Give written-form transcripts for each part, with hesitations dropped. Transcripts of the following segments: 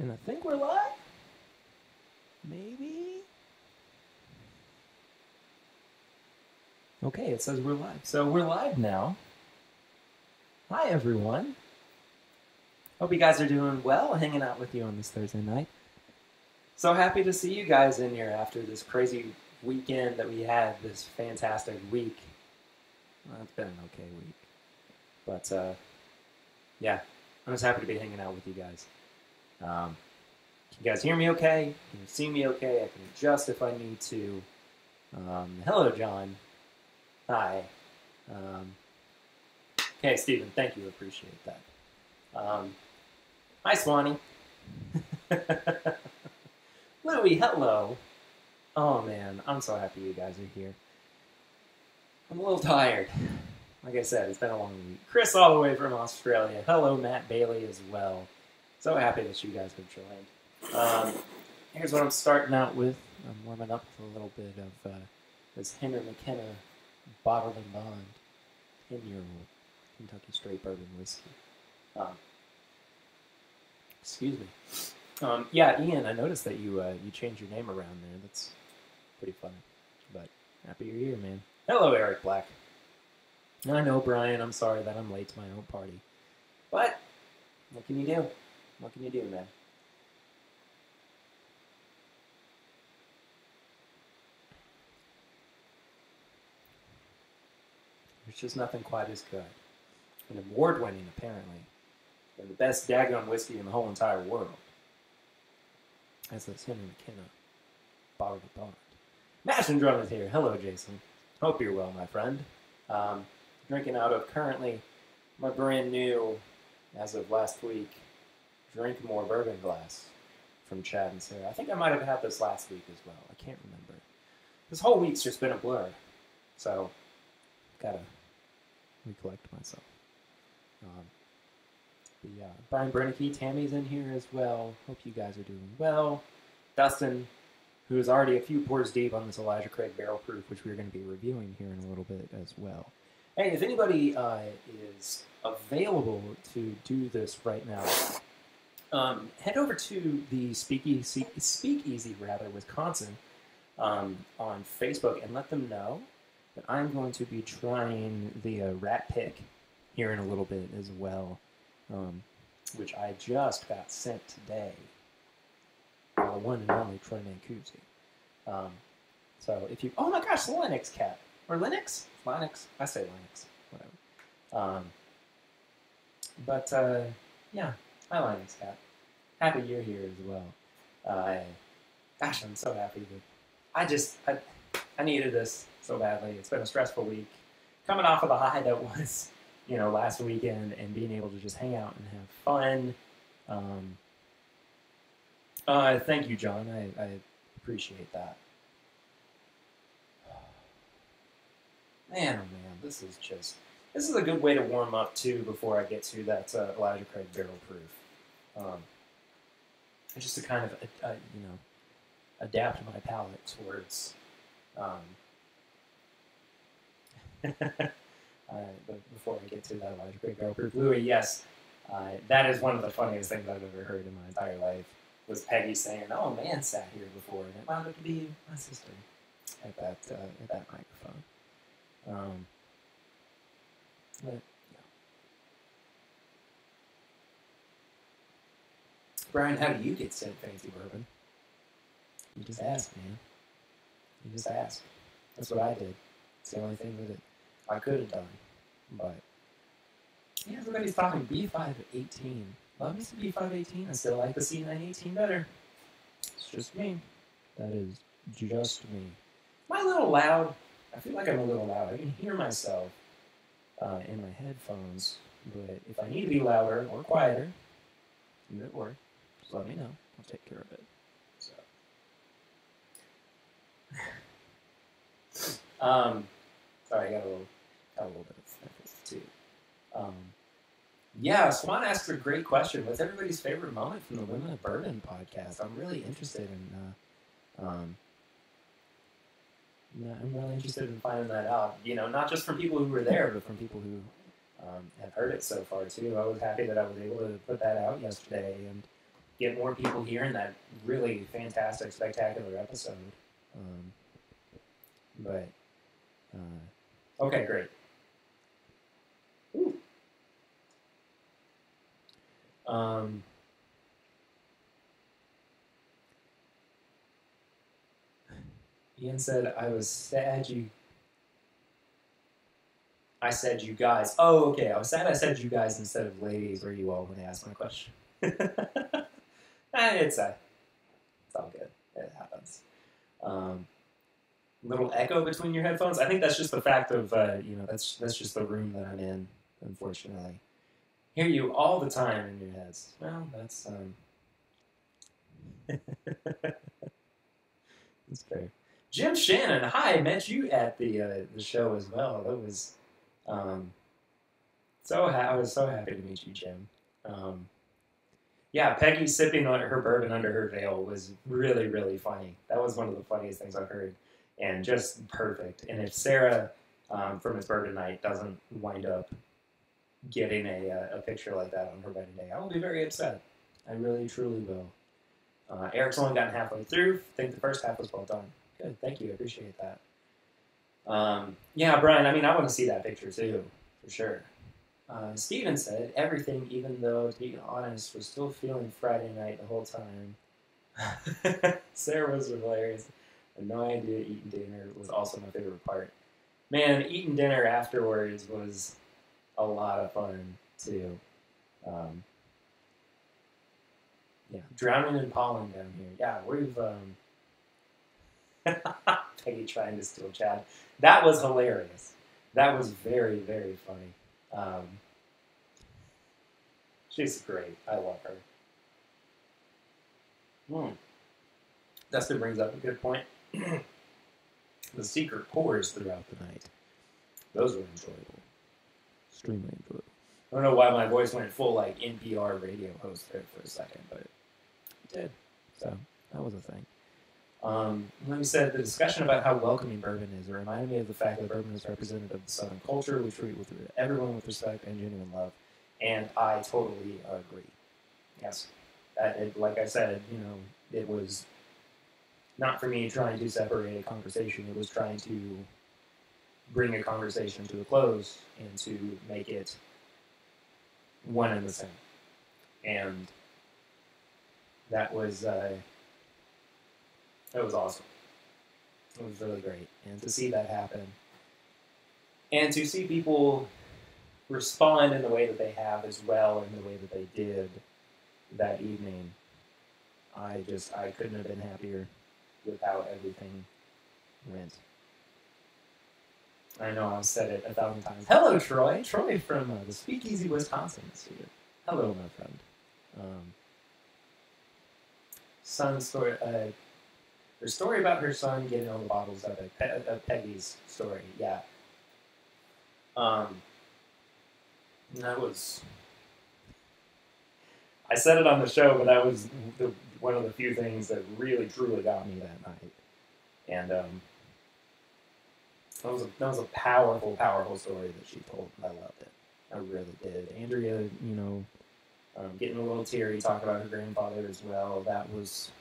And I think we're live? Maybe? Okay, it says we're live. So we're live now. Hi, everyone. Hope you guys are doing well, hanging out with you on this Thursday night. So happy to see you guys in here after this crazy weekend that we had, this fantastic week. Well, it's been an okay week. But, yeah, I'm just happy to be hanging out with you guys. Can you guys hear me okay? Can you see me okay? I can adjust if I need to. Hello, John. Hi. Okay, Stephen, thank you. Appreciate that. Hi, Swanee. Louie, hello. Oh, man, I'm so happy you guys are here. I'm a little tired. Like I said, it's been a long week. Chris all the way from Australia. Hello, Matt Bailey as well. So happy that you guys have joined. Here's what I'm starting out with. I'm warming up with a little bit of this Henry McKenna Bottled and Bond 10-year-old Kentucky Straight Bourbon Whiskey. Excuse me. Yeah, Ian, I noticed that you changed your name around there. That's pretty funny. But happy you're here, man. Hello, Eric Black. I know, Brian, I'm sorry that I'm late to my own party. But what can you do? What can you do, man? There's just nothing quite as good. An award-winning, apparently. And the best daggone whiskey in the whole entire world. That's this Henry McKenna Bottled and Bond. Mash and Drum is here. Hello, Jason. Hope you're well, my friend. Drinking out of currently my brand new, as of last week, Drink More Bourbon glass from Chad and Sarah. I think I might have had this last week as well. I can't remember. This whole week's just been a blur. So, gotta recollect myself. But yeah, Brian Bernicke, Tammy's in here as well. Hope you guys are doing well. Dustin, who is already a few pours deep on this Elijah Craig Barrel Proof, which we're going to be reviewing here in a little bit as well. Hey, if anybody is available to do this right now, head over to the Speakeasy Wisconsin on Facebook and let them know that I'm going to be trying the Rat Pick here in a little bit as well, which I just got sent today by the one and only Troy Mancusi. So if you, oh my gosh, the Linux cat. Or Linux? Linux. I say Linux. Whatever. Yeah. Hi, Linux cat. Happy you're here as well. Gosh, I'm so happy that I needed this so badly. It's been a stressful week. Coming off of the high that was, last weekend and being able to just hang out and have fun. Thank you, John. I appreciate that. Man, oh man, this is a good way to warm up too before I get to that Elijah Craig Barrel Proof. Just to kind of, adapt my palate towards. But before I get to that Elijah Craig Barrel Proof, Louis, yes, that is one of the funniest things I've ever heard in my entire life. Was Peggy saying, "Oh, man, sat here before," and it wound up to be my sister at that microphone. But, yeah. Brian, how do you get sent fancy bourbon? You just ask, man. You just ask. That's what I did. It's the only thing that I could have done. But, yeah, everybody's talking B518. Love me some B518. I still like the C918 better. It's just me. That is just me. Am I a little loud? I feel like I'm a little loud. I can hear myself in my headphones, but if I need to be louder or quieter, you at work, just let me know. I'll take care of it. So, sorry, I got a little bit of sniffles too. Yeah, Swan asks a great question. What's everybody's favorite moment from the Women of Bourbon podcast? I'm really interested in finding that out. Not just from people who were there, but from people who have heard it so far too. I was happy that I was able to put that out yesterday, and get more people hearing that really fantastic, spectacular episode. But okay, great. Ooh. Ian said, I was sad you... I said you guys. Oh, okay. I was sad I said you guys instead of ladies or you all when they asked my question. It's all good. It happens. Little echo between your headphones. I think that's just the fact of, that's just the room that I'm in, unfortunately. Hear you all the time in your heads. Well, that's that's fair. Jim Shannon, hi, met you at the show as well. That was I was so happy to meet you, Jim. Yeah, Peggy sipping on her bourbon under her veil was really, really funny. That was one of the funniest things I've heard, and just perfect. And if Sarah from It's Bourbon Night doesn't wind up getting a picture like that on her wedding day, I will be very upset. I really, truly will. Eric's only gotten halfway through. I think the first half was well done. Good, thank you. I appreciate that. Yeah, Brian, I mean, I want to see that picture too, for sure. Steven said, everything, even though, to be honest, was still feeling Friday night the whole time. Sarah was hilarious. I had no idea eating dinner was also my favorite part. Man, eating dinner afterwards was a lot of fun, too. Yeah, drowning in pollen down here. Yeah, we've... Peggy trying to steal Chad. That was hilarious. That was very, very funny. She's great. I love her. Dustin brings up a good point. The secret pours throughout the night. Those were enjoyable. Extremely enjoyable. I don't know why my voice went full like NPR radio host there for a second, but it did. So that was a thing. Let me say the discussion about how welcoming bourbon is. It reminded me of the fact that bourbon is representative of the Southern culture. We treat everyone with respect and genuine love, and I totally agree. Yes, like I said, it was not for me trying to separate a conversation. It was trying to bring a conversation to a close and to make it one and the same. And that was awesome. It was really great. And to see that happen, and to see people respond in the way that they have as well, in the way that they did that evening, I couldn't have been happier with how everything went. I know I've said it 1,000 times. Hello, Troy. Troy from the Speakeasy, Wisconsin is here. Hello, my friend. Son story. Her story about her son getting all the bottles of Peggy's story. Yeah. That was. I said it on the show, but that was one of the few things that really, truly got me that night. And that was a powerful, powerful story that she told. I loved it. I really did. Andrea, getting a little teary, talking about her grandfather as well. That was...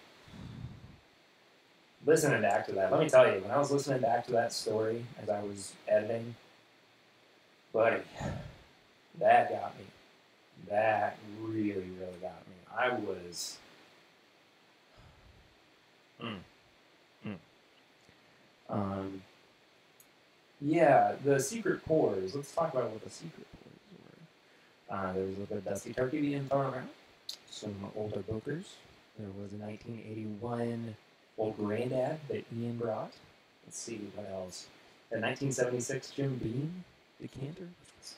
Listening back to that, let me tell you, when I was listening back to that story as I was editing, buddy, that got me. That really, really got me. I was... Yeah, the secret pours. Let's talk about what the secret pours were. There was a little bit of dusty turkey being thrown around. Some older bookers. There was a 1981 Old Grandad that Ian brought. Let's see what else. The 1976 Jim Beam decanter, which was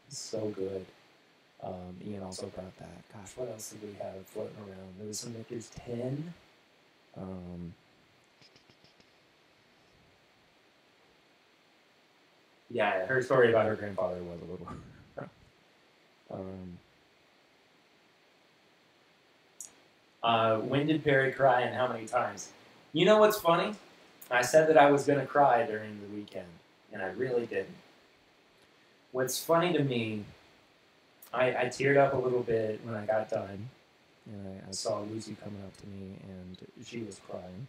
so good. Ian also brought that. Gosh, what else did we have floating around? There was some Vickers 10. Yeah, her story about her grandfather was a little rough. When did Perry cry and how many times? You know what's funny? I said that I was going to cry during the weekend, and I really didn't. What's funny to me, I teared up a little bit when I got done, and I saw Lucy coming up to me, and she was crying.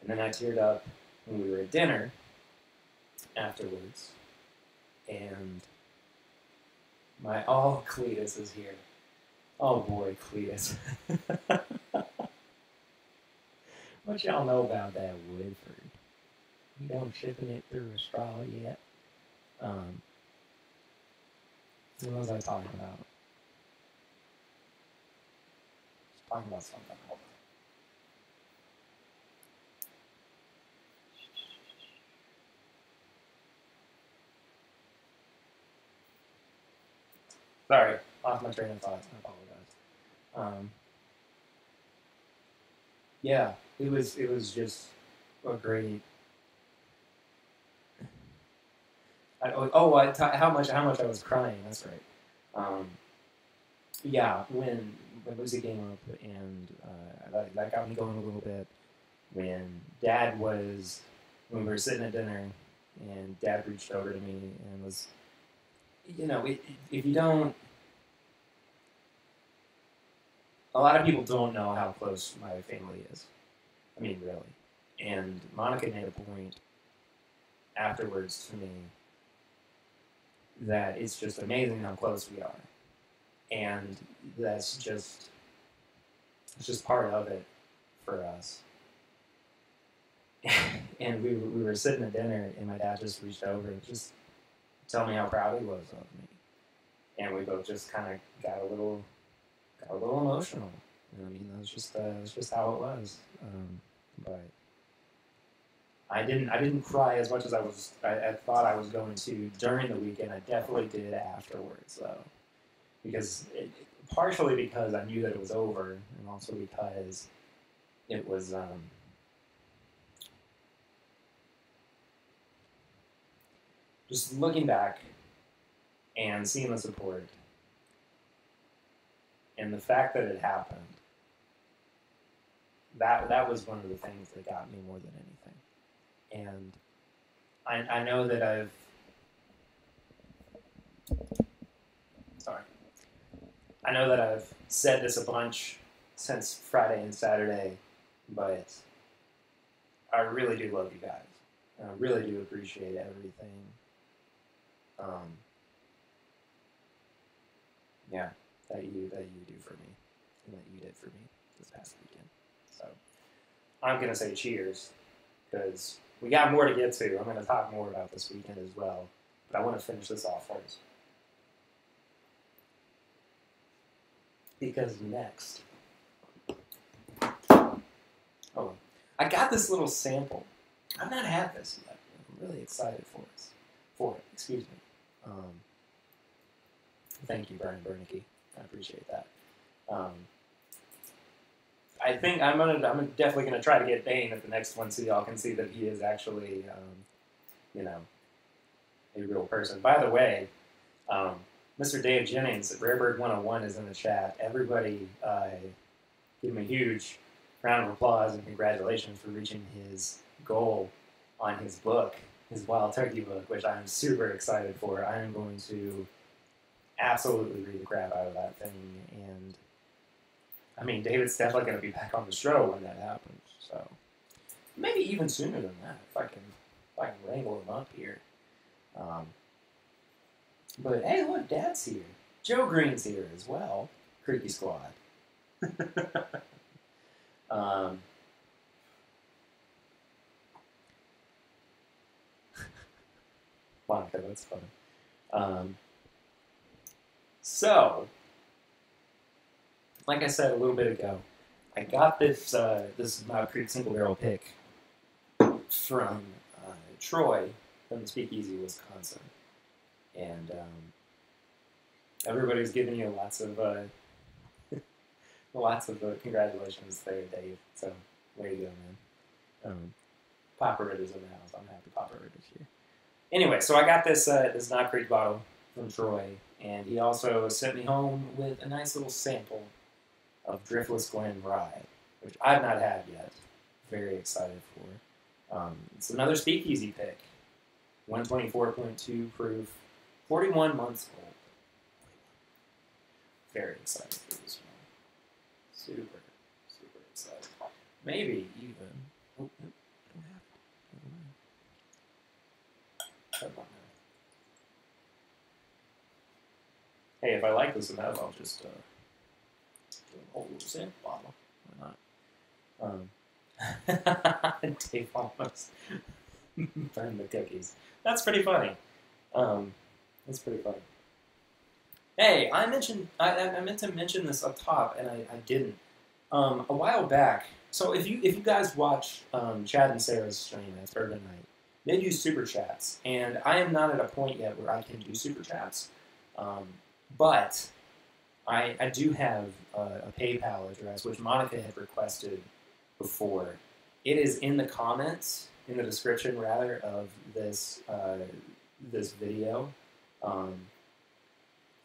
And then I teared up when we were at dinner afterwards, and Cletus is here. Oh boy, Cletus. What y'all know about that Woodford? You don't shipping it through a straw yet? What was I talking about? I was talking about something. Hold on. Sorry, lost my train of thought. I apologize. Yeah, it was just a great. How much I was crying. That's right. Yeah, when Lucy came up, and that got me going a little bit. When we were sitting at dinner, and Dad reached over to me and was, if you don't, a lot of people don't know how close my family is. I mean, really. And Monica made a point afterwards to me that it's just amazing how close we are. And it's just part of it for us. And we were sitting at dinner, and my dad just reached over and just tell me how proud he was of me. And we both just kind of got a little emotional. I mean, that's just how it was. But I didn't cry as much as I thought I was going to during the weekend. I definitely did afterwards, though, partially because I knew that it was over, and also because it was just looking back and seeing the support and the fact that it happened. That was one of the things that got me more than anything. And I know that I've said this a bunch since Friday and Saturday, but I really do love you guys. And I really do appreciate everything. That you do for me, and that you did for me this past weekend. So I'm gonna say cheers, because we got more to get to. I'm gonna talk more about this weekend as well, but I want to finish this off first, because next, I got this little sample. I've not had this yet. I'm really excited for it. Excuse me. Thank you, Brian Bernicke. I appreciate that. I think I'm definitely gonna try to get Bane at the next one, so y'all can see that he is actually, a real person. By the way, Mr. Dave Jennings at Rarebird 101 is in the chat. Everybody, give him a huge round of applause and congratulations for reaching his goal on his book, his Wild Turkey book, which I'm super excited for. I am going to absolutely read the crap out of that thing, and I mean, David's definitely going to be back on the show when that happens, so maybe even sooner than that, if I can wrangle him up here. But hey, look, Dad's here. Joe Green's here as well. Creaky Squad. Monica, that's funny. So, like I said a little bit ago, I got this Mount Creek single barrel pick from Troy from Speakeasy, Wisconsin, and everybody's giving you lots of congratulations there, Dave. So there you go, man. Papa Ritter's in the house. I'm happy Papa Ritter's here. Anyway, so I got this Knot Creek bottle from Troy, and he also sent me home with a nice little sample of Driftless Glen Rye, which I've not had yet. Very excited for. It's another Speakeasy pick. 124.2 proof, 41 months old. Very excited for this super, super excited. Maybe even. Oh, no, I don't have it. Never mind. That one now. Hey, if I like this enough, I'll just do an old sample bottle. Why not? Dave almost burned the cookies. That's pretty funny. That's pretty funny. Hey, I meant to mention this up top, and I didn't. A while back, so if you guys watch Chad and Sarah's stream, it's Bourbon Night, they do super chats, and I am not at a point yet where I can do super chats, but I do have a PayPal address, which Monica had requested before. It is in the comments, in the description rather, of this this video.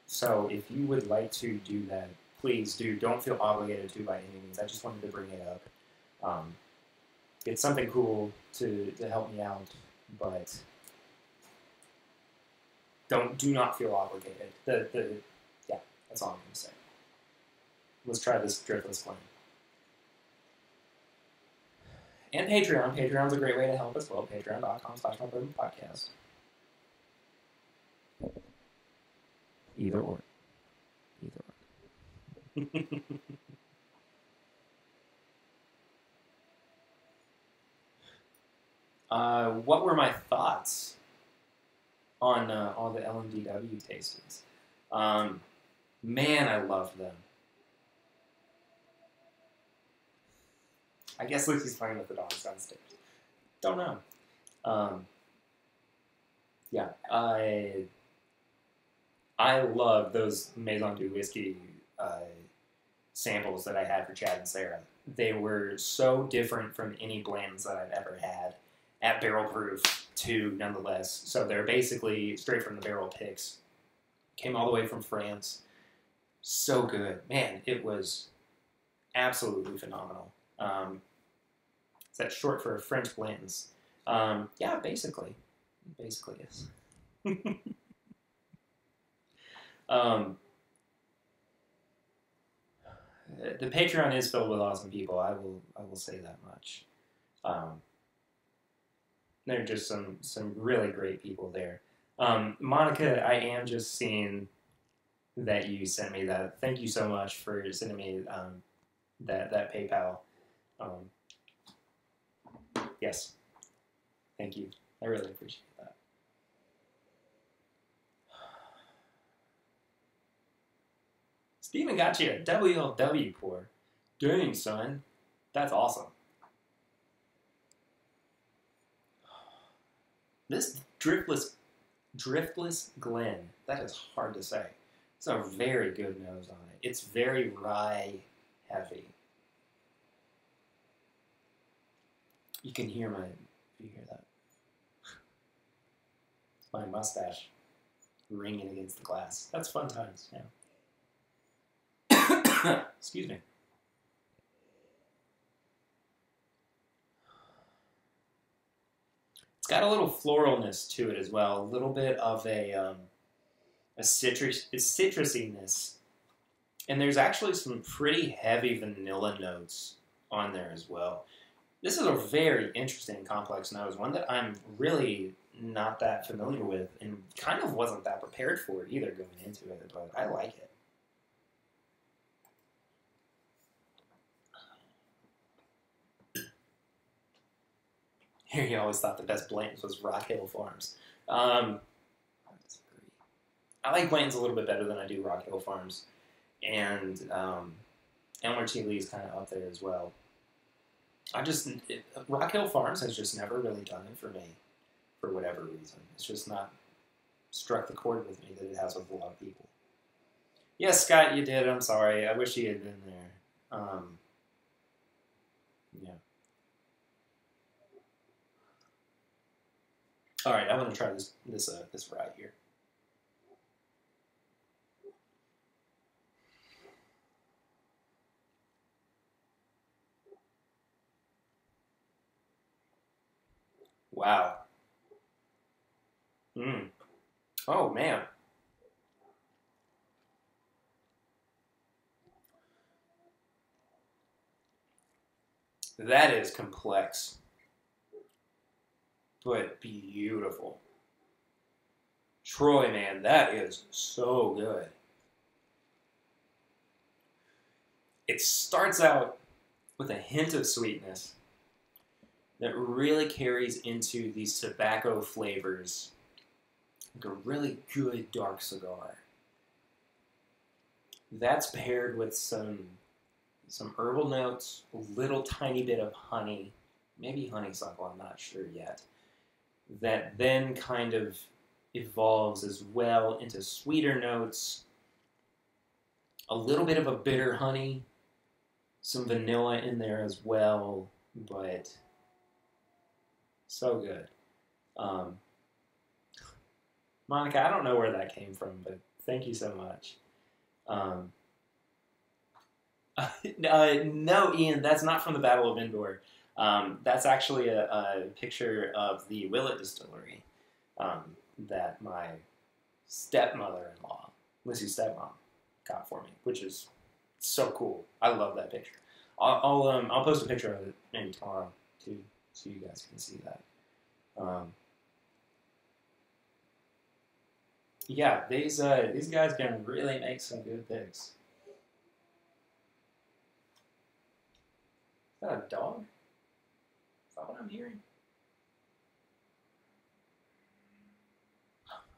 So if you would like to do that, please do. Don't feel obligated to by any means. I just wanted to bring it up. It's something cool to help me out, but do not feel obligated. Yeah, that's all I'm going to say. Let's try this driftless claim. And Patreon. Patreon's a great way to help as well. Patreon.com/MyBourbonPodcast. Either or. Either or. What were my thoughts on the LMDW tastings? Man, I loved them. I guess Lucy's playing with the dogs downstairs. Don't know. Yeah, I love those Maison du Whiskey samples that I had for Chad and Sarah. They were so different from any blends that I've ever had at barrel proof too, nonetheless. So they're basically straight from the barrel picks. Came all the way from France. So good. Man, it was absolutely phenomenal. Is that short for French blends? Yeah, basically. Basically, yes. The Patreon is filled with awesome people. I will say that much. There are just some really great people there. Monica, I am just seeing that you sent me that. Thank you so much for sending me that PayPal. Yes, thank you. I really appreciate that. Steven got you a WLW pour. Dang, son. That's awesome. This driftless Glen, that is hard to say. It's a very good nose on it. It's very rye heavy. You can hear you hear that? My mustache ringing against the glass. That's fun times, yeah. Excuse me. It's got a little floralness to it as well. A little bit of a citrusiness. And there's actually some pretty heavy vanilla notes on there as well. This is a very interesting complex nose, one that I'm really not that familiar with and kind of wasn't that prepared for it either going into it, but I like it. Here, you always thought the best blends was Rock Hill Farms. I disagree. I like blends a little bit better than I do Rock Hill Farms, and Elmer T. Lee is kind of up there as well. Rock Hill Farms has just never really done it for me, for whatever reason. It's just not struck the chord with me that it has with a lot of people. Yes, Scott, you did. I'm sorry. I wish you had been there. Yeah. All right, I'm gonna try this rye here. Wow. Oh, man. That is complex, but beautiful. Troy, man, that is so good. It starts out with a hint of sweetness that really carries into these tobacco flavors, like a really good dark cigar. That's paired with some herbal notes, a little tiny bit of honey, maybe honeysuckle, I'm not sure yet, that then kind of evolves as well into sweeter notes, a little bit of a bitter honey, some vanilla in there as well, but so good. Monica, I don't know where that came from, but thank you so much. No, Ian, that's not from the Battle of Endor. That's actually a picture of the Willet Distillery that my stepmother-in-law, Lissy's stepmom, got for me, which is so cool. I love that picture. I'll post a picture of it maybe tomorrow too, so you guys can see that. Yeah, these guys can really make some good picks. Is that a dog? Is that what I'm hearing?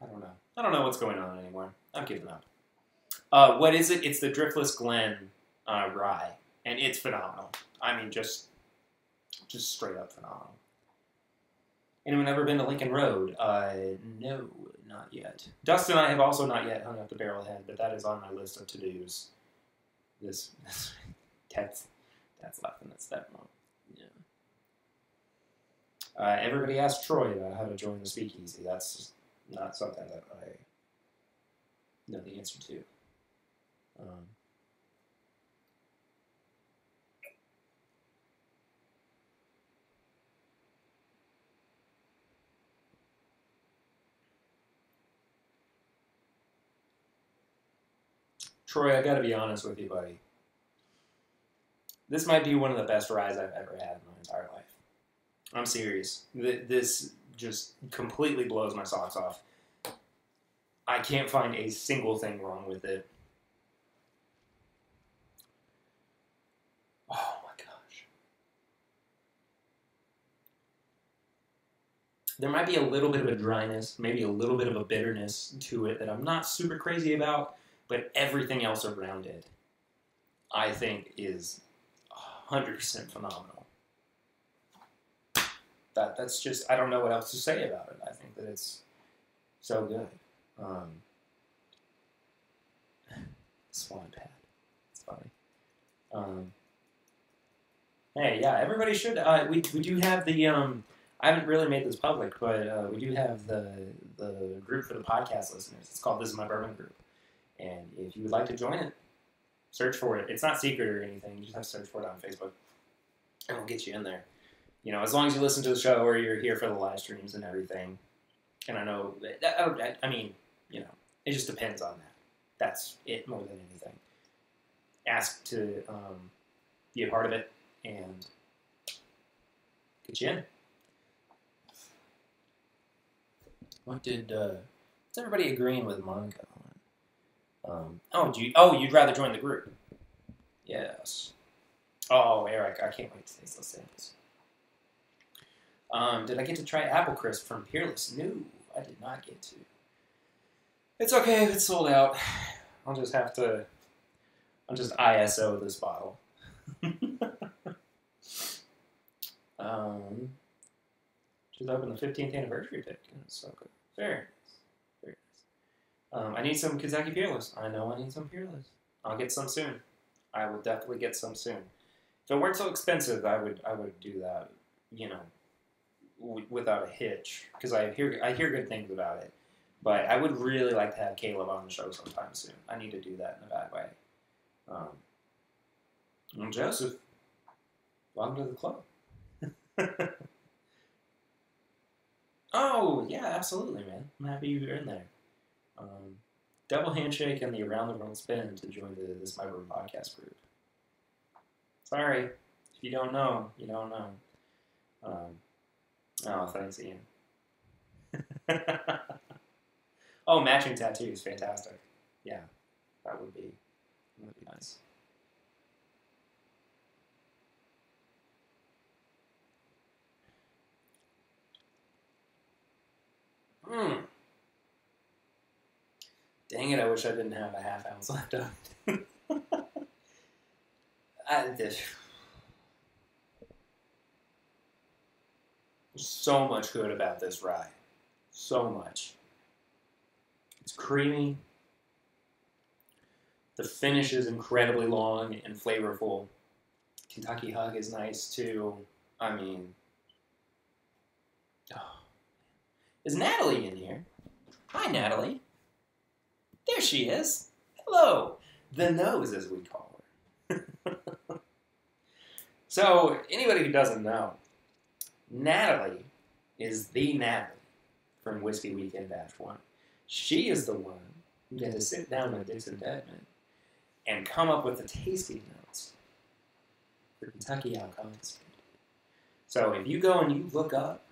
I don't know. I don't know what's going on anymore. I've given up. What is it? It's the Driftless Glen rye, and it's phenomenal. I mean, just straight up phenomenal. Anyone ever been to Lincoln Road? No, not yet. Dustin and I have also not yet hung up the barrelhead, but that is on my list of to-dos. That's laughing at stepmom. Yeah. Everybody asked Troy about how to join the speakeasy. That's not something that I know the answer to. Troy, I gotta be honest with you, buddy. This might be one of the best ryes I've ever had in my entire life. I'm serious. This just completely blows my socks off. I can't find a single thing wrong with it. Oh my gosh. There might be a little bit of a dryness, maybe a little bit of a bitterness to it that I'm not super crazy about, but everything else around it, I think, is 100% phenomenal. That's just, I don't know what else to say about it. I think that it's so good. Swan pad. It's funny. Hey, yeah, everybody should. We do have the. I haven't really made this public, but we do have the group for the podcast listeners. It's called This Is My Bourbon Group, and if you would like to join it, search for it. It's not secret or anything. You just have to search for it on Facebook, and we'll get you in there. You know, as long as you listen to the show or you're here for the live streams and everything. And I know, I mean, you know, it just depends on that. That's it more than anything. Ask to be a part of it and get you in. What did, what's everybody agreeing with Monica on? You'd rather join the group? Yes. Oh, Eric, I can't wait to taste those samples. Did I get to try Apple Crisp from Peerless? No, I did not get to. It's okay if it's sold out. I'll just ISO this bottle. Just opened the 15th anniversary pick. It's so good. Very nice. Very nice. I need some Kentucky Peerless. I know I need some Peerless. I'll get some soon. I will definitely get some soon. If it weren't so expensive, I would do that, you know, without a hitch, because I hear good things about it. But I would really like to have Caleb on the show sometime soon. I need to do that in a bad way. And Joseph, welcome to the club. Oh, yeah, absolutely, man. I'm happy you're in there. Double handshake and the Around the World spin to join this My Bourbon podcast group. Sorry. If you don't know, you don't know. Oh, thanks, Ian. Oh, matching tattoos, fantastic. Yeah, that would be nice. Dang it, I wish I didn't have a half ounce left of it. So much good about this rye. So much. It's creamy. The finish is incredibly long and flavorful. Kentucky Hug is nice too. I mean, oh. Is Natalie in here? Hi, Natalie. There she is. Hello. The nose, as we call her. So, anybody who doesn't know, Natalie is the Natalie from Whiskey Weekend Batch 1. She is the one who had to sit down with Dixon Dedman and come up with the tasting notes for Kentucky Alcoholics. So if you go and you look up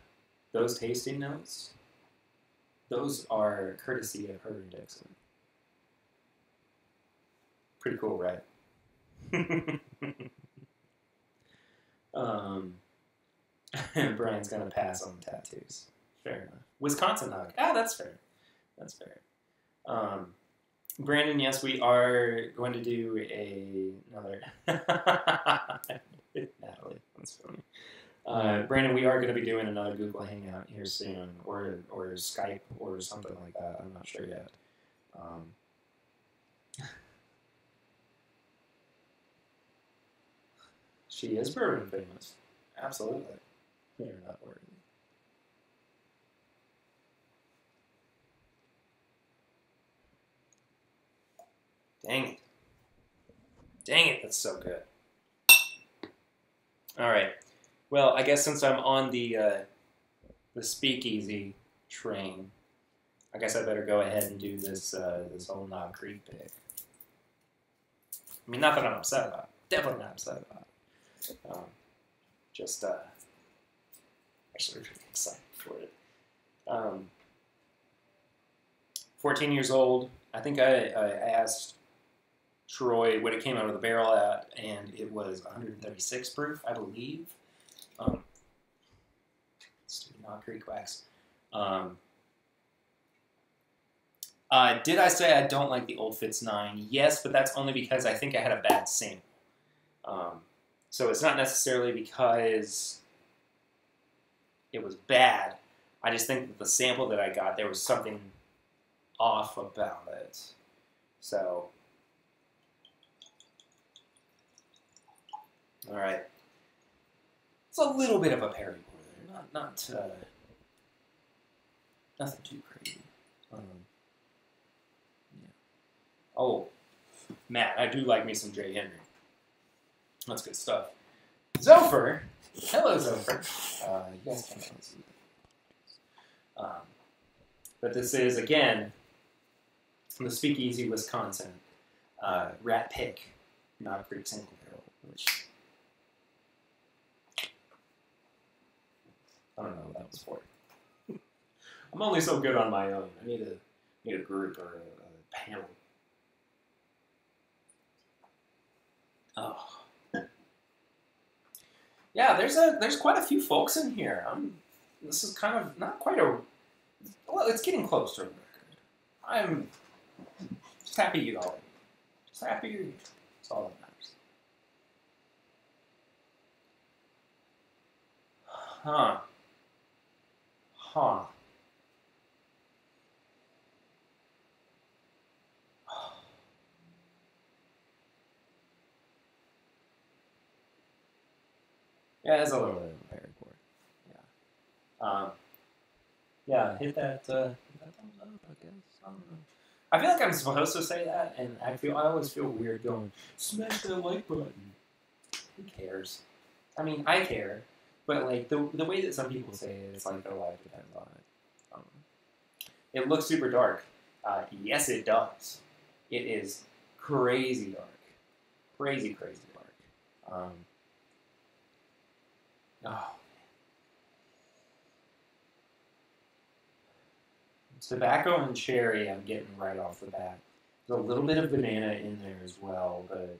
those tasting notes, those are courtesy of her and Dixon. Pretty cool, right? Brian's gonna pass on the tattoos. Fair enough. Wisconsin Hug. Ah, that's fair. That's fair. Brandon, yes, we are going to do another. Natalie, that's funny. Brandon, we are going to be doing another Google Hangout here soon, or Skype, or something like that. I'm not sure yet. She is bourbon famous. Absolutely. You're not worthy. Dang it. Dang it, that's so good. All right. Well, I guess since I'm on the speakeasy train, I guess I better go ahead and do this this whole Knob Creek pick. I mean, not that I'm upset about it. Definitely not upset about it. Actually really excited for it. 14 years old. I think I asked Troy what it came out of the barrel at, and it was 136 proof, I believe. Stupid Knob Creek wax. Did I say I don't like the Old Fitz 9? Yes, but that's only because I think I had a bad sample. So it's not necessarily because it was bad. I just think that the sample that I got, there was something off about it. So, all right. It's a little bit of a Perry pour there. Not nothing too crazy. Yeah. Oh, Matt, I do like me some J. Henry. That's good stuff. Zopher. Hello, Zopher. You guys can't see that. But this is, again, from the Speakeasy, Wisconsin. Rat Pick, Knob Creek Single Barrel, which I don't know what that was for. I'm only so good on my own. I need a group or a panel. Oh. Yeah, there's quite a few folks in here. This is kind of not quite a. Well, it's getting close to a record. I'm just happy you all. Just happy you're here. That's all that matters. Huh. Yeah, it's a little bit of a Perry pour. Yeah. Yeah, hit that thumbs up, I guess. I don't know. I feel like I'm supposed to say that, and I always feel weird going, smash that like button. Who cares? I mean, I care, but like the way that some people say it, it's like their life depends on it. It looks super dark. Yes, it does. It is crazy dark. Crazy dark. Oh. Tobacco and cherry I'm getting right off the bat. There's a little bit of banana in there as well, but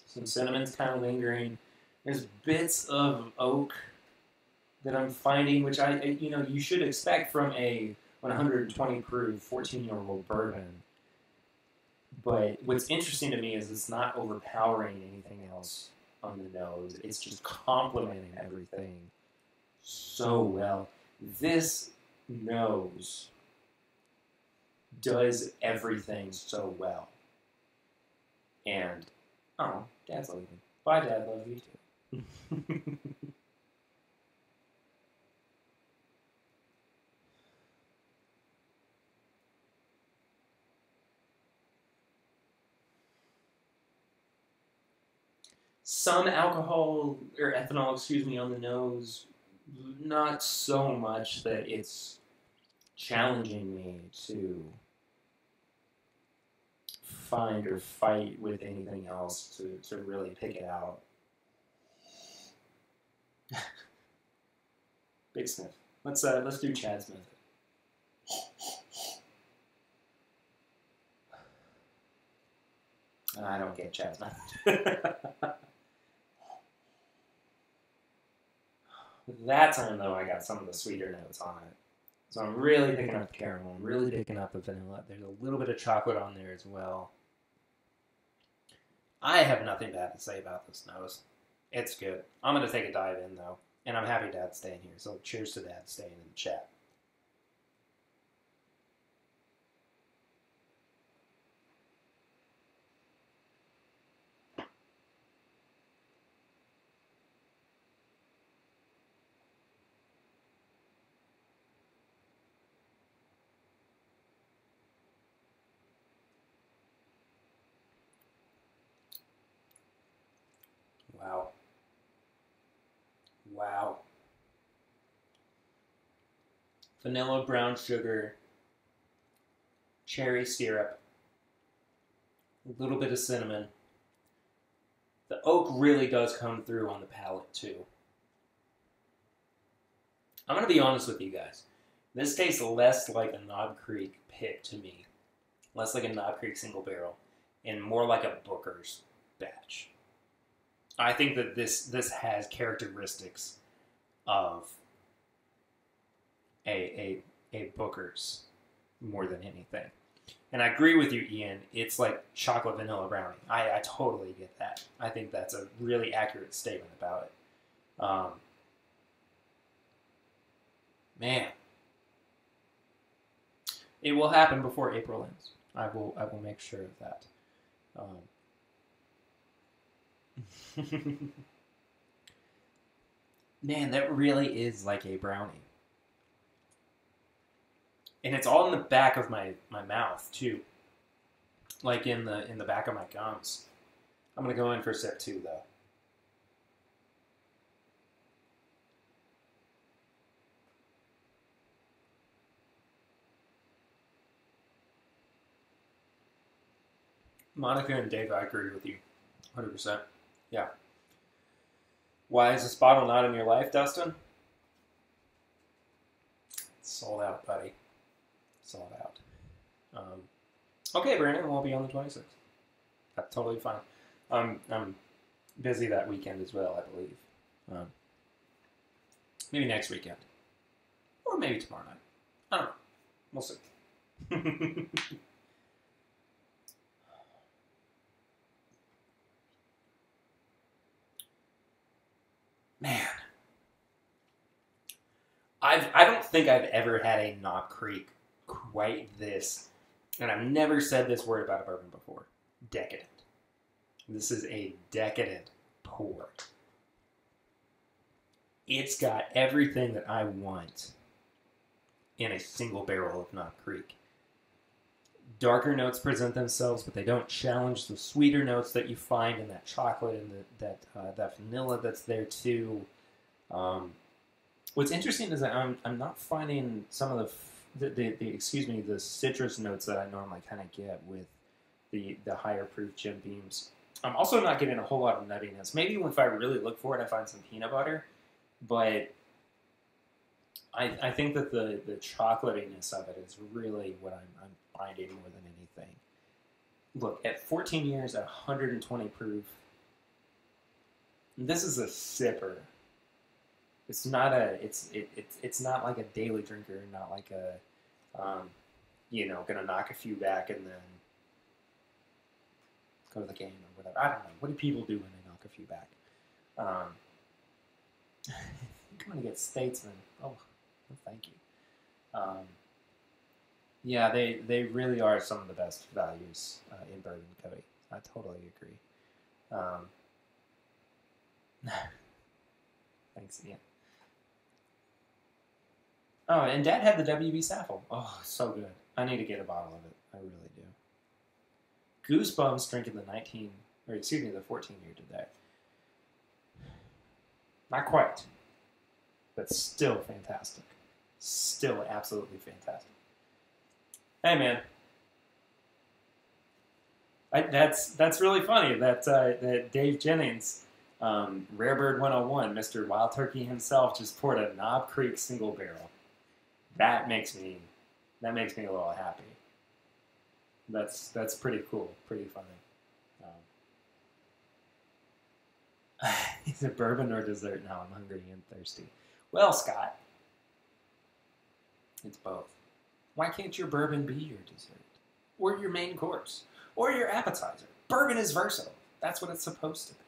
some cinnamon's kind of lingering. There's bits of oak that I'm finding, which you should expect from a 120 proof 14-year-old bourbon. But what's interesting to me is it's not overpowering anything else on the nose. It's just complementing everything so well. This nose does everything so well. And, oh, Dad's leaving. Bye, Dad. Love you too. Some alcohol, or ethanol, excuse me, on the nose. Not so much that it's challenging me to find or fight with anything else to really pick it out. Big sniff. Let's do Chad's method. I don't get Chad's method. That time, though, I got some of the sweeter notes on it. So I'm really picking up the caramel. I'm really picking up the vanilla. There's a little bit of chocolate on there as well. I have nothing bad to say about this nose. It's good. I'm going to take a dive in, though. And I'm happy Dad's staying here. So cheers to Dad staying in the chat. Wow. Wow. Vanilla, brown sugar, cherry syrup, a little bit of cinnamon. The oak really does come through on the palate, too. I'm going to be honest with you guys. This tastes less like a Knob Creek pick to me. Less like a Knob Creek single barrel. And more like a Booker's batch. I think that this has characteristics of a Booker's more than anything. And I agree with you, Ian. It's like chocolate vanilla brownie. I totally get that. I think that's a really accurate statement about it. Man. It will happen before April ends. I will make sure of that. Man, that really is like a brownie. And it's all in the back of my mouth, too. Like in the back of my gums. I'm going to go in for sip 2, though. Monica and Dave, I agree with you. 100%. Yeah. Why is this bottle not in your life, Dustin? It's sold out, buddy. Sold out. Okay, Brandon, we'll be on the 26th. That's totally fine. I'm busy that weekend as well, I believe. Maybe next weekend. Or maybe tomorrow night. I don't know. We'll see. Man. I don't think I've ever had a Knob Creek quite this, and I've never said this word about a bourbon before. Decadent. This is a decadent pour. It's got everything that I want in a single barrel of Knob Creek. Darker notes present themselves, but they don't challenge the sweeter notes that you find in that chocolate and that vanilla that's there too. What's interesting is that I'm not finding some of the citrus notes that I normally kind of get with the higher proof Jim Beams. I'm also not getting a whole lot of nuttiness. Maybe if I really look for it, I find some peanut butter, but I think that the chocolatiness of it is really what I'm finding more than anything. Look, at 14 years, at 120 proof, this is a sipper. It's not it's not like a daily drinker, not like a you know, gonna knock a few back and then go to the game or whatever. I don't know. What do people do when they knock a few back? I'm gonna get Statesman. Oh, thank you. Yeah, they really are some of the best values in bourbon, Cody. I totally agree. Thanks, Ian. Oh, and Dad had the WB Saffel. Oh, so good. I need to get a bottle of it. I really do. Goosebumps drinking the 14 year today. Not quite, but still fantastic. Still absolutely fantastic. Hey, man. That's really funny that that Dave Jennings, Rarebird 101, Mr. Wild Turkey himself, just poured a Knob Creek single barrel. That makes me a little happy. That's pretty cool, pretty funny. Is it bourbon or dessert? Now I'm hungry and thirsty. Well, Scott, it's both. Why can't your bourbon be your dessert? Or your main course? Or your appetizer? Bourbon is versatile. That's what it's supposed to be.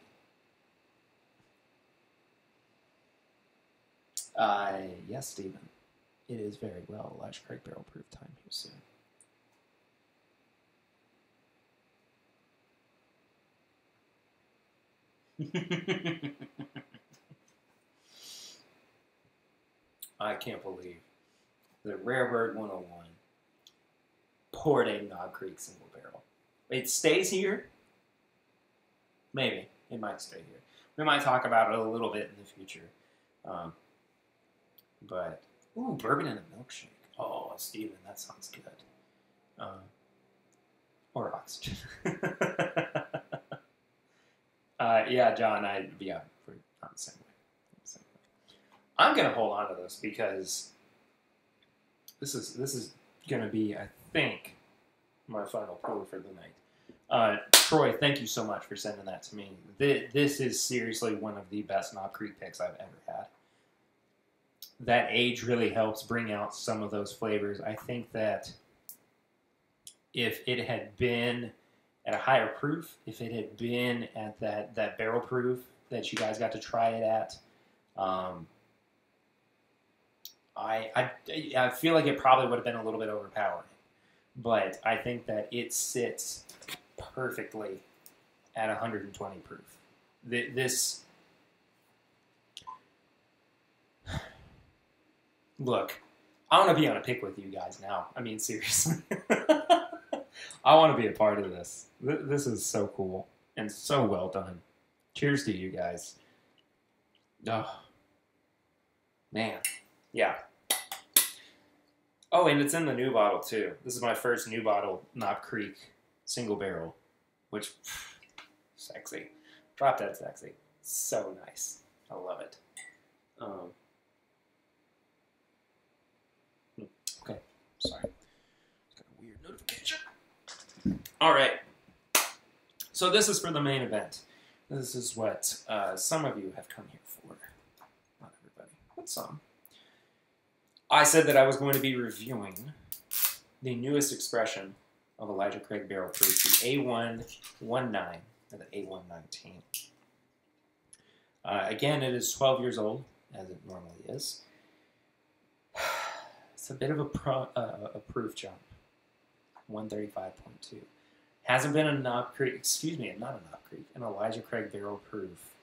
Yes, Stephen. It is very well. Elijah Craig barrel proof time here soon. I can't believe the Rarebird 101 poured a Knob Creek single barrel. It stays here? Maybe. It might stay here. We might talk about it a little bit in the future. But, ooh, bourbon and a milkshake. Oh, Steven, that sounds good. Or oxygen. Yeah, John, we're not the same way. I'm going to hold on to this because this is going to be, I think, my final pour for the night. Troy, thank you so much for sending that to me. This is seriously one of the best Knob Creek picks I've ever had. That age really helps bring out some of those flavors. I think that if it had been at a higher proof, if it had been at that barrel proof that you guys got to try it at, I feel like it probably would have been a little bit overpowering. But I think that it sits perfectly at 120 proof. This, look, I want to be on a pick with you guys now. I mean, seriously. I want to be a part of this. This is so cool and so well done. Cheers to you guys. Oh, man. Yeah. Oh, and it's in the new bottle, too. This is my first new bottle Knob Creek single barrel, which, sexy. Drop Dead sexy. So nice. I love it. Okay. Sorry. Got a weird notification. All right. So this is for the main event. This is what some of you have come here for. Not everybody, but some. I said that I was going to be reviewing the newest expression of Elijah Craig Barrel Proof, the A119 or the A119. Again, it is 12 years old, as it normally is. It's a bit of a proof jump, 135.2. Hasn't been a Knob Creek, excuse me, not a Knob Creek, an Elijah Craig Barrel Proof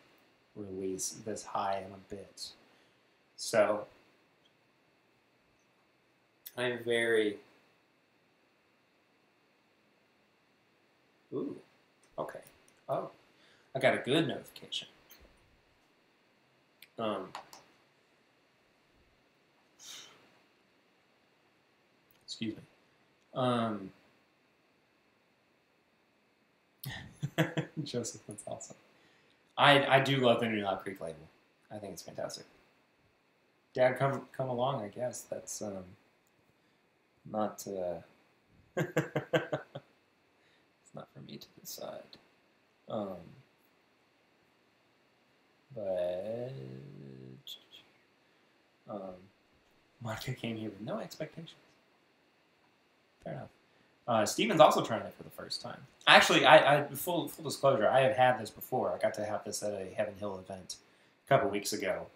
release this high in a bit. So, I'm very... Ooh, okay. Oh, I got a good notification. Excuse me. Joseph, that's awesome. I do love the new Hot Creek label. I think it's fantastic. Dad, come along. I guess that's not. It's not for me to decide. But Monica came here with no expectations. Fair enough. Steven's also trying it for the first time. Actually, I full disclosure, I have had this before. I got to have this at a Heaven Hill event a couple weeks ago,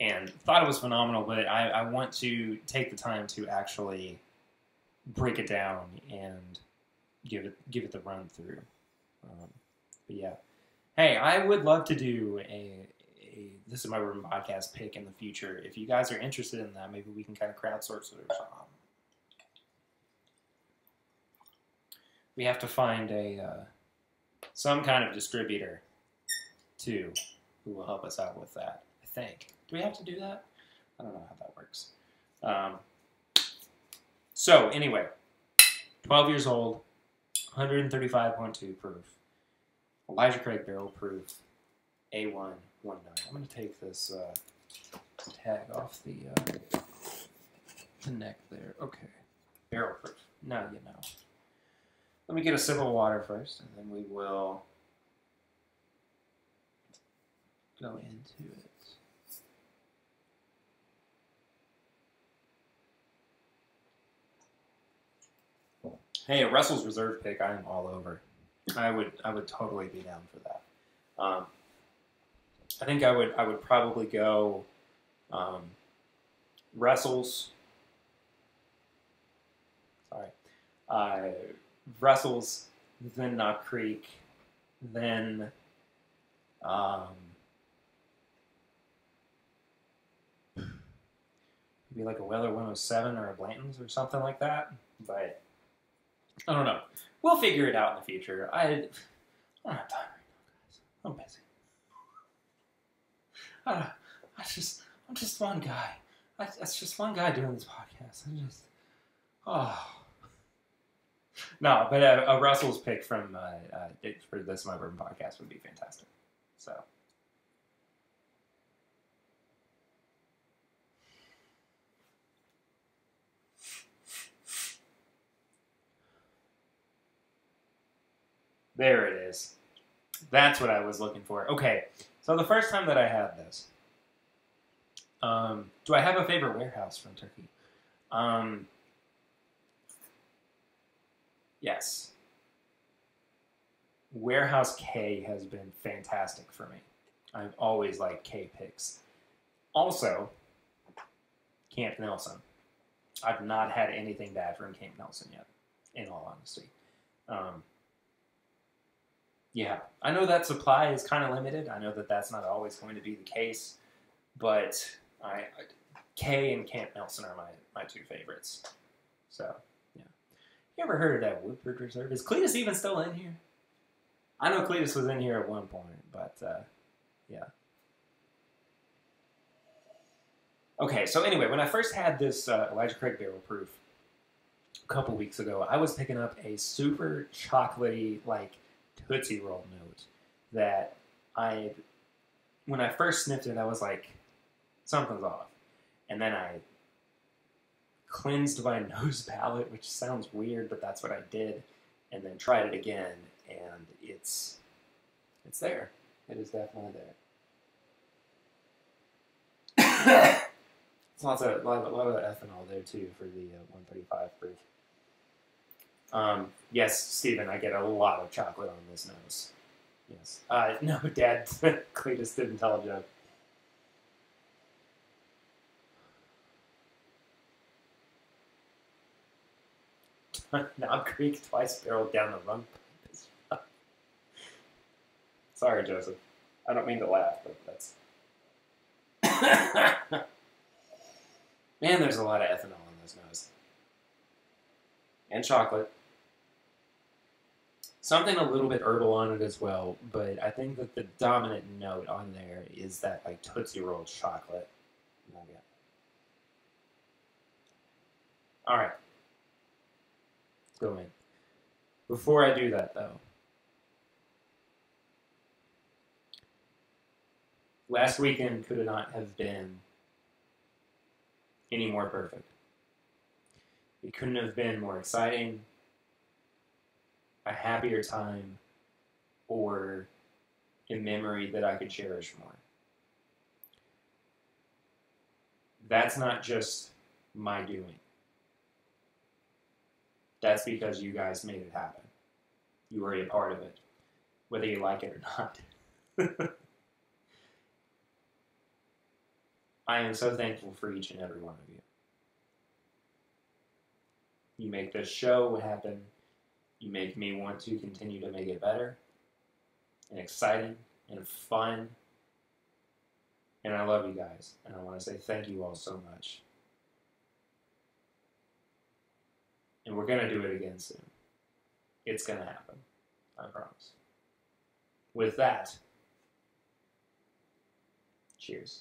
and thought it was phenomenal. But I want to take the time to actually break it down and give it the run through. But yeah, hey, I would love to do a This Is My Bourbon podcast pick in the future. If you guys are interested in that, maybe we can kind of crowdsource it or something. We have to find some kind of distributor too who will help us out with that. I think. Do we have to do that? I don't know how that works. So anyway, 12 years old, 135.2 proof, Elijah Craig barrel proof, A119. I'm going to take this tag off the neck there. Okay, barrel proof. Now you know. Let me get a sip of water first, and then we will go into it. Hey, a Russell's Reserve pick, I am all over. I would totally be down for that. I think I would probably go Russell's. Sorry. Russell's, then Knob Creek, then maybe like a Weller 107 or a Blanton's or something like that. But I don't know. We'll figure it out in the future. I don't have time right now, guys. I'm busy. I'm just one guy. That's just one guy doing this podcast. No, but a Russell's pick from for This My Bourbon podcast would be fantastic. So. There it is. That's what I was looking for. Okay, so the first time that I had this, do I have a favorite warehouse from Turkey? Yes. Warehouse K has been fantastic for me. I've always liked K picks. Also, Camp Nelson. I've not had anything bad from Camp Nelson yet, in all honesty. Yeah, I know that supply is kind of limited. I know that that's not always going to be the case, but K and Camp Nelson are my two favorites. So, yeah. You ever heard of that Woodford Reserve? Is Cletus even still in here? I know Cletus was in here at one point, but yeah. Okay, so anyway, when I first had this Elijah Craig barrel proof a couple weeks ago, I was picking up a super chocolatey, like, Tootsie Roll note that when I first sniffed it, I was like, something's off. And then I cleansed my nose palate, which sounds weird, but that's what I did, and then tried it again, and it's there. It is definitely there. It's a lot of ethanol there too for the 135 proof. Yes, Stephen, I get a lot of chocolate on this nose. Yes. No, Dad, Cletus didn't tell a joke. Knob Creek twice barreled down the rum. Sorry, Joseph. I don't mean to laugh, but that's... Man, there's a lot of ethanol in this nose. And chocolate. Something a little bit herbal on it as well, but I think that the dominant note on there is that like Tootsie Roll chocolate. All right. Let's go in. Before I do that, though, Last weekend could not have been any more perfect. It couldn't have been more exciting, a happier time, or a memory that I could cherish more. That's not just my doing. That's because you guys made it happen. You were a part of it, whether you like it or not. I am so thankful for each and every one of you. You make this show happen. You make me want to continue to make it better and exciting and fun. And I love you guys. And I want to say thank you all so much. And we're going to do it again soon. It's going to happen. I promise. With that, cheers.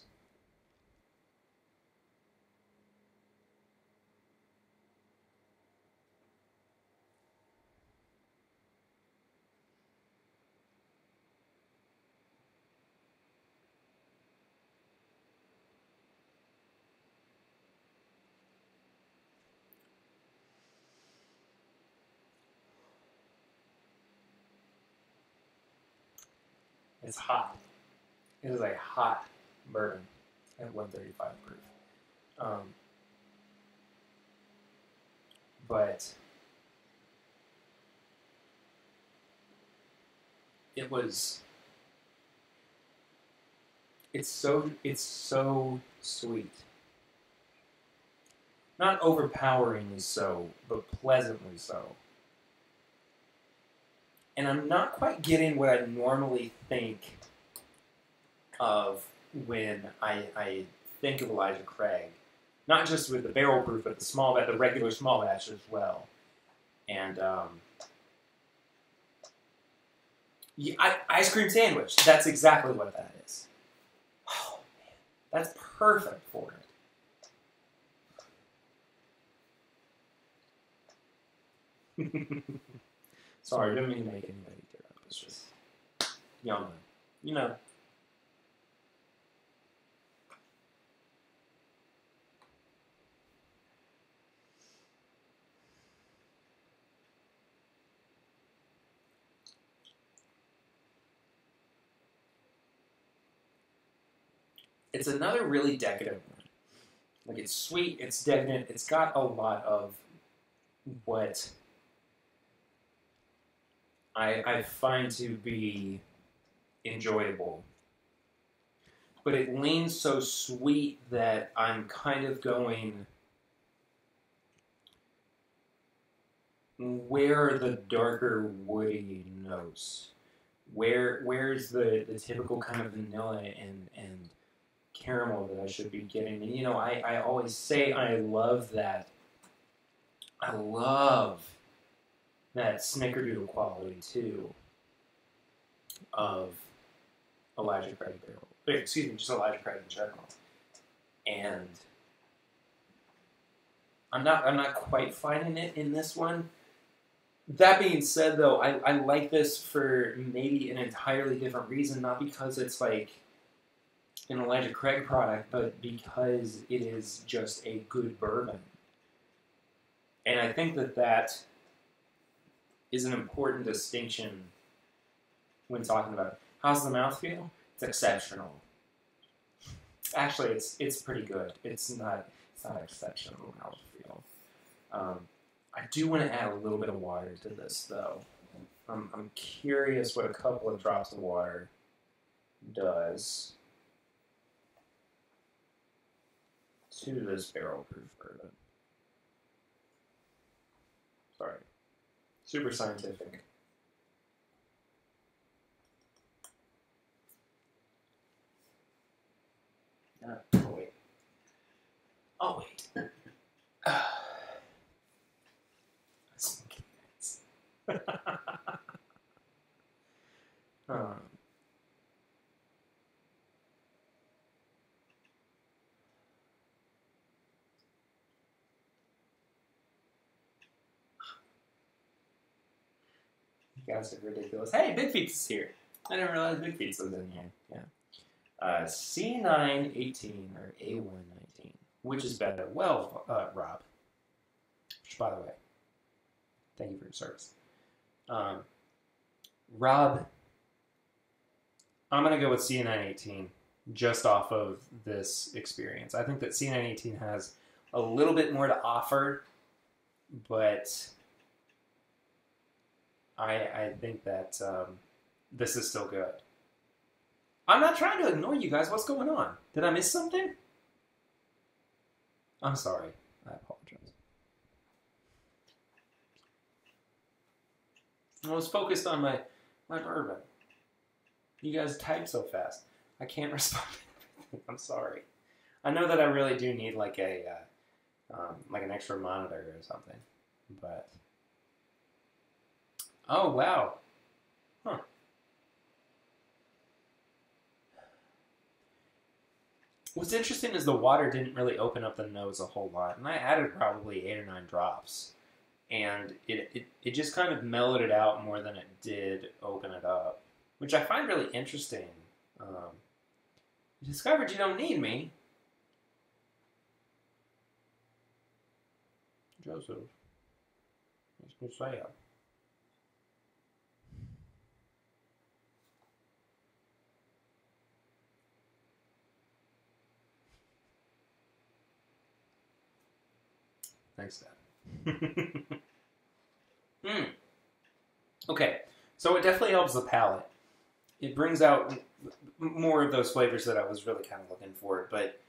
It's hot. It is a hot bourbon at 135 proof. But it's so sweet. Not overpoweringly so, but pleasantly so. And I'm not quite getting what I normally think of when I think of Elijah Craig. Not just with the barrel proof, but the regular small batch as well. And ice cream sandwich. That's exactly what that is. Oh man, that's perfect for it. Sorry, I didn't mean to make anybody tear up. It's just, y'all know. You know. It's another really decadent one. Like, it's sweet, it's decadent, it's got a lot of what I find to be enjoyable. But it leans so sweet that I'm kind of going, where are the darker woody notes? Where's the typical kind of vanilla and caramel that I should be getting? And you know, I always say I love that. I love that snickerdoodle quality too of Elijah Craig barrel. Excuse me, just Elijah Craig in general. And I'm not quite finding it in this one. That being said, though, I like this for maybe an entirely different reason, not because it's like an Elijah Craig product, but because it is just a good bourbon. And I think that is an important distinction when talking about how's the mouthfeel. It's exceptional. Actually, it's pretty good. It's not exceptional mouthfeel. I do want to add a little bit of water to this, though. I'm curious what a couple of drops of water does to this barrel-proof bourbon. Sorry. Super scientific. Oh, wait. Oh, wait. You guys are ridiculous. Hey, Big Feats is here. I didn't realize Big Feats was in here. Yeah. C918 or A119. Which is better? Well, Rob, which, by the way, thank you for your service. Rob, I'm going to go with C918 just off of this experience. I think that C918 has a little bit more to offer, but I think that this is still good. I'm not trying to ignore you guys. What's going on? Did I miss something? I'm sorry. I apologize. I was focused on my bourbon. You guys type so fast. I can't respond to everything. I'm sorry. I know that I really do need like a like an extra monitor or something, but oh wow, huh? What's interesting is the water didn't really open up the nose a whole lot, and I added probably 8 or 9 drops, and it just kind of mellowed it out more than it did open it up, which I find really interesting. You discovered you don't need me. Joseph. That's good say. Thanks, Dad. Okay, so it definitely helps the palate. It brings out more of those flavors that I was really kind of looking for, but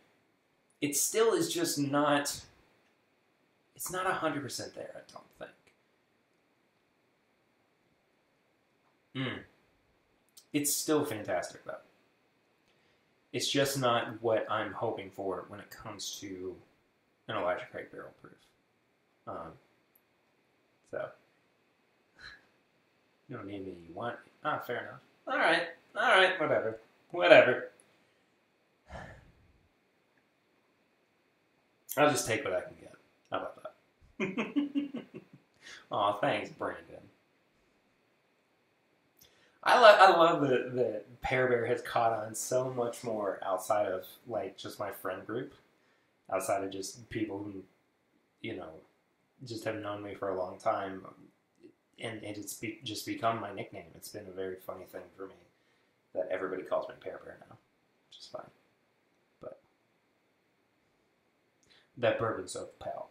it still is just not, it's not 100% there, I don't think. It's still fantastic, though. It's just not what I'm hoping for when it comes to an Elijah Craig barrel proof. So, you don't need me, you want me. Ah, fair enough. Alright, whatever. I'll just take what I can get. How about that? Aw, thanks, Brandon. I love that Pear Bear has caught on so much more outside of, like, just my friend group. Outside of just people who, you know, just have known me for a long time. And it's just become my nickname. It's been a very funny thing for me that everybody calls me Pear Bear now, which is fine. But that bourbon soap, pal.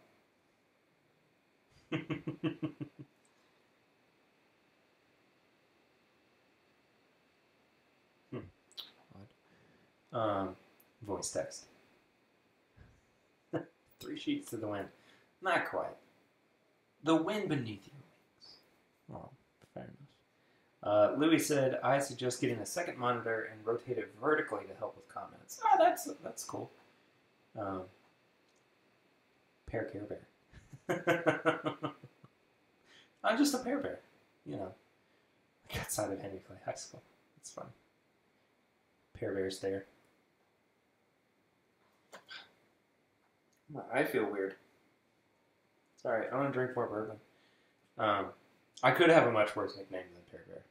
Voice text. 3 sheets to the wind. Not quite. The wind beneath your wings. Oh, fair enough. Louis said, I suggest getting a second monitor and rotate it vertically to help with comments. Oh, that's cool. Pear Care Bear. I'm just a Pear Bear. You know. Like outside of Henry Clay High School. It's fun. Pear Bear stare. I feel weird. Sorry, I want to drink more bourbon. I could have a much worse nickname than Pear Bear.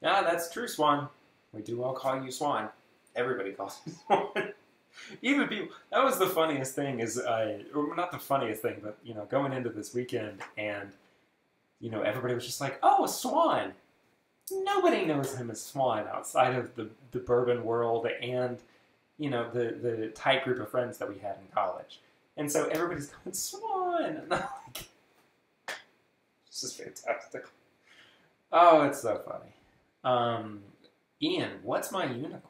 Yeah, that's true, Swan. We do all call you Swan. Everybody calls you Swan. Even people. That was the funniest thing. Or not the funniest thing, but you know, going into this weekend, and you know, everybody was just like, "Oh, Swan." Nobody knows him as Swan outside of the bourbon world and you know the tight group of friends that we had in college. And so everybody's going, Swan! And I'm like, this is fantastic. Oh, it's so funny. Ian, what's my unicorn?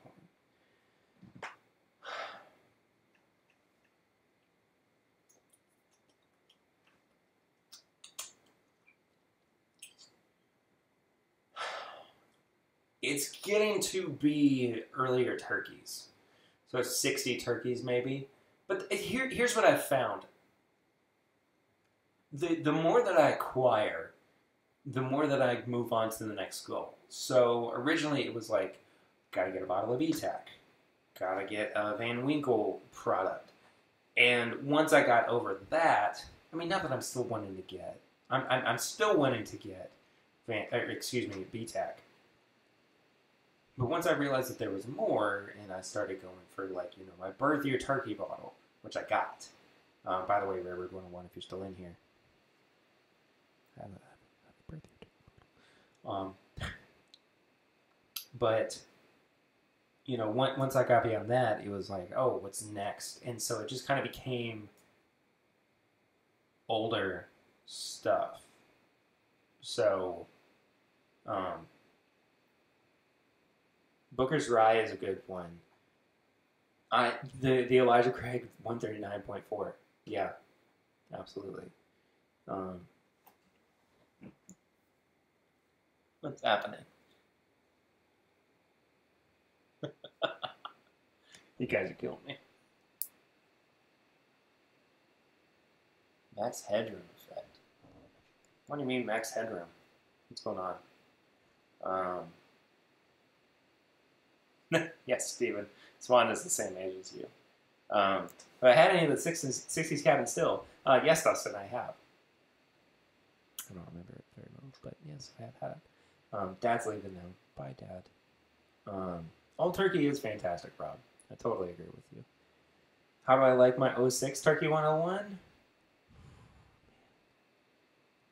It's getting to be earlier turkeys. So 60 turkeys maybe. But here's what I've found. The more that I acquire, the more that I move on to the next goal. So originally it was like, gotta get a bottle of ETAC. Gotta get a Van Winkle product. And once I got over that, I mean, not that I'm still wanting to get. I'm still wanting to get BTAC. But once I realized that there was more, and I started going for, like, you know, my birth year turkey bottle, which I got. By the way, Rarebird 101, if you're still in here, have a birth year turkey bottle. But, you know, once I got beyond that, it was like, oh, what's next? And so it just kind of became older stuff. So, Booker's Rye is a good one. The Elijah Craig 139.4. Yeah, absolutely. What's happening? You guys are killing me. Max headroom effect. What do you mean max headroom? What's going on? Yes, Steven. Swan is the same age as you. Have I had any of the 60s cabin still? Yes, Dustin, I have. I don't remember it very well, but yes, I have had it. Dad's leaving now. Bye, Dad. Old Turkey is fantastic, Rob. I totally agree with you. How do I like my 06 Turkey 101?